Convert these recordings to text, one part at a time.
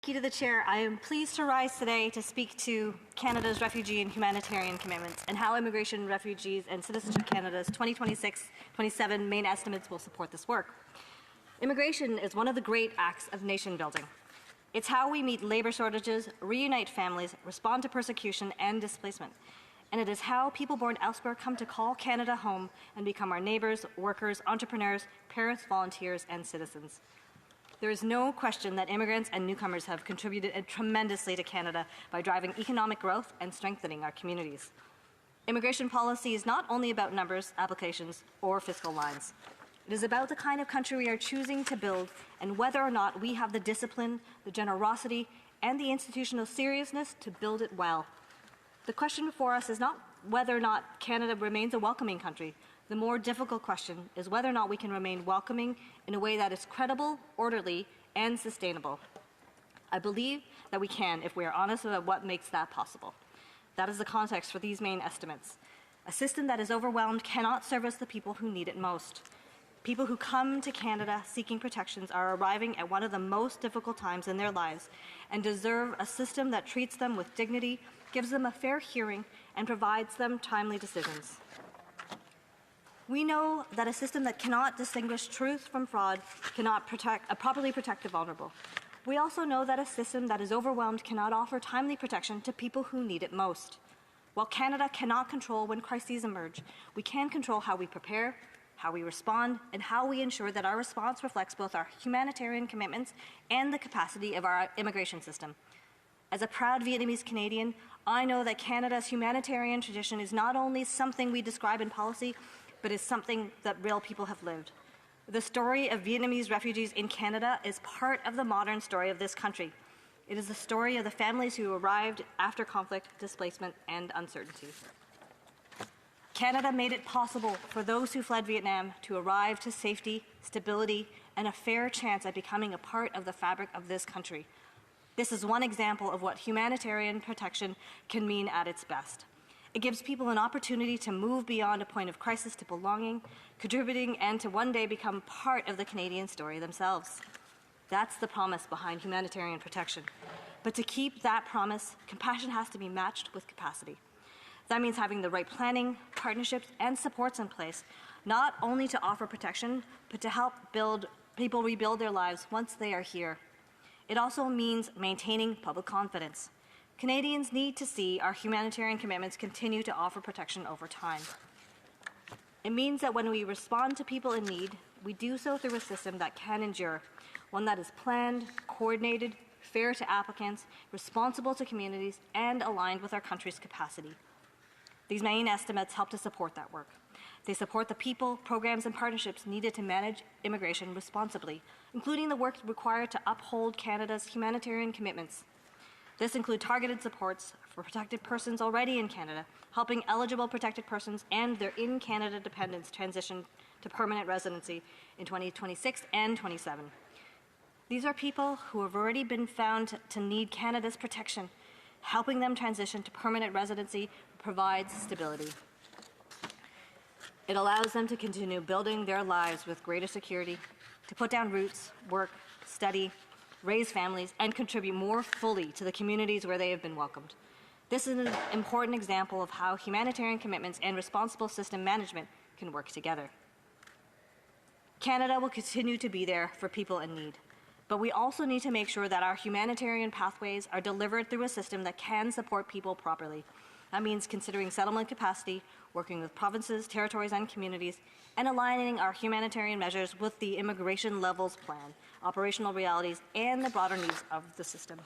Thank you to the Chair. I am pleased to rise today to speak to Canada's refugee and humanitarian commitments and how Immigration, Refugees and Citizenship Canada's 2026-27 main estimates will support this work. Immigration is one of the great acts of nation building. It's how we meet labour shortages, reunite families, respond to persecution and displacement. And it is how people born elsewhere come to call Canada home and become our neighbours, workers, entrepreneurs, parents, volunteers and citizens. There is no question that immigrants and newcomers have contributed tremendously to Canada by driving economic growth and strengthening our communities. Immigration policy is not only about numbers, applications, or fiscal lines. It is about the kind of country we are choosing to build and whether or not we have the discipline, the generosity, and the institutional seriousness to build it well. The question before us is not whether or not Canada remains a welcoming country. The more difficult question is whether or not we can remain welcoming in a way that is credible, orderly, and sustainable. I believe that we can if we are honest about what makes that possible. That is the context for these main estimates. A system that is overwhelmed cannot service the people who need it most. People who come to Canada seeking protections are arriving at one of the most difficult times in their lives and deserve a system that treats them with dignity, gives them a fair hearing, and provides them timely decisions. We know that a system that cannot distinguish truth from fraud cannot properly protect the vulnerable. We also know that a system that is overwhelmed cannot offer timely protection to people who need it most. While Canada cannot control when crises emerge, we can control how we prepare, how we respond, and how we ensure that our response reflects both our humanitarian commitments and the capacity of our immigration system. As a proud Vietnamese Canadian, I know that Canada's humanitarian tradition is not only something we describe in policy, but is something that real people have lived. The story of Vietnamese refugees in Canada is part of the modern story of this country. It is the story of the families who arrived after conflict, displacement, and uncertainty. Canada made it possible for those who fled Vietnam to arrive to safety, stability, and a fair chance at becoming a part of the fabric of this country. This is one example of what humanitarian protection can mean at its best. It gives people an opportunity to move beyond a point of crisis to belonging, contributing, and to one day become part of the Canadian story themselves. That's the promise behind humanitarian protection. But to keep that promise, compassion has to be matched with capacity. That means having the right planning, partnerships, and supports in place, not only to offer protection, but to help people rebuild their lives once they are here. It also means maintaining public confidence. Canadians need to see our humanitarian commitments continue to offer protection over time. It means that when we respond to people in need, we do so through a system that can endure, one that is planned, coordinated, fair to applicants, responsible to communities, and aligned with our country's capacity. These main estimates help to support that work. They support the people, programs, and partnerships needed to manage immigration responsibly, including the work required to uphold Canada's humanitarian commitments. This includes targeted supports for protected persons already in Canada, helping eligible protected persons and their in-Canada dependents transition to permanent residency in 2026 and 27. These are people who have already been found to need Canada's protection. Helping them transition to permanent residency provides stability. It allows them to continue building their lives with greater security, to put down roots, work, study, raise families, and contribute more fully to the communities where they have been welcomed. This is an important example of how humanitarian commitments and responsible system management can work together. Canada will continue to be there for people in need, but we also need to make sure that our humanitarian pathways are delivered through a system that can support people properly. That means considering settlement capacity, working with provinces, territories, and communities, and aligning our humanitarian measures with the immigration levels plan, operational realities, and the broader needs of the system.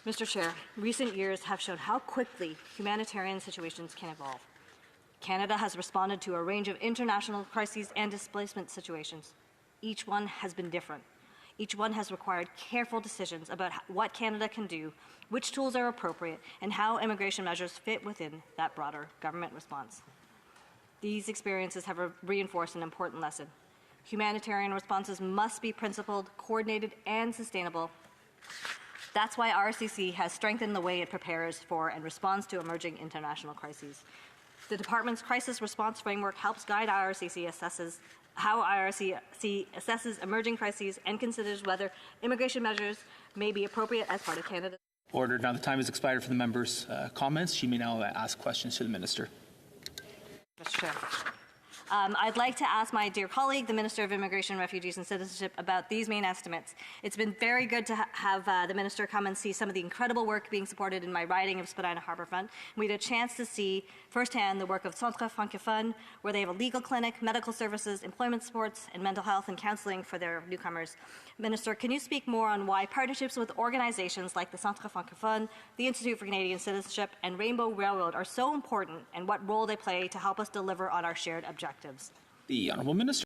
Mr. Chair, recent years have shown how quickly humanitarian situations can evolve. Canada has responded to a range of international crises and displacement situations. Each one has been different. Each one has required careful decisions about what Canada can do, which tools are appropriate, and how immigration measures fit within that broader government response. These experiences have reinforced an important lesson. Humanitarian responses must be principled, coordinated, and sustainable. That's why RCC has strengthened the way it prepares for and responds to emerging international crises. The Department's Crisis Response Framework helps guide RCC how IRC assesses emerging crises and considers whether immigration measures may be appropriate as part of Canada. Order. Now the time has expired for the member's comments. She may now ask questions to the minister. Mr. Chair. I'd like to ask my dear colleague, the Minister of Immigration, Refugees and Citizenship, about these main estimates. It's been very good to have the Minister come and see some of the incredible work being supported in my riding of Spadina Harbourfront. We had a chance to see firsthand the work of Centre Francophone, where they have a legal clinic, medical services, employment supports, and mental health and counseling for their newcomers. Minister, can you speak more on why partnerships with organizations like the Centre Francophone, the Institute for Canadian Citizenship, and Rainbow Railroad are so important, and what role they play to help us deliver on our shared objectives? The Honourable Minister.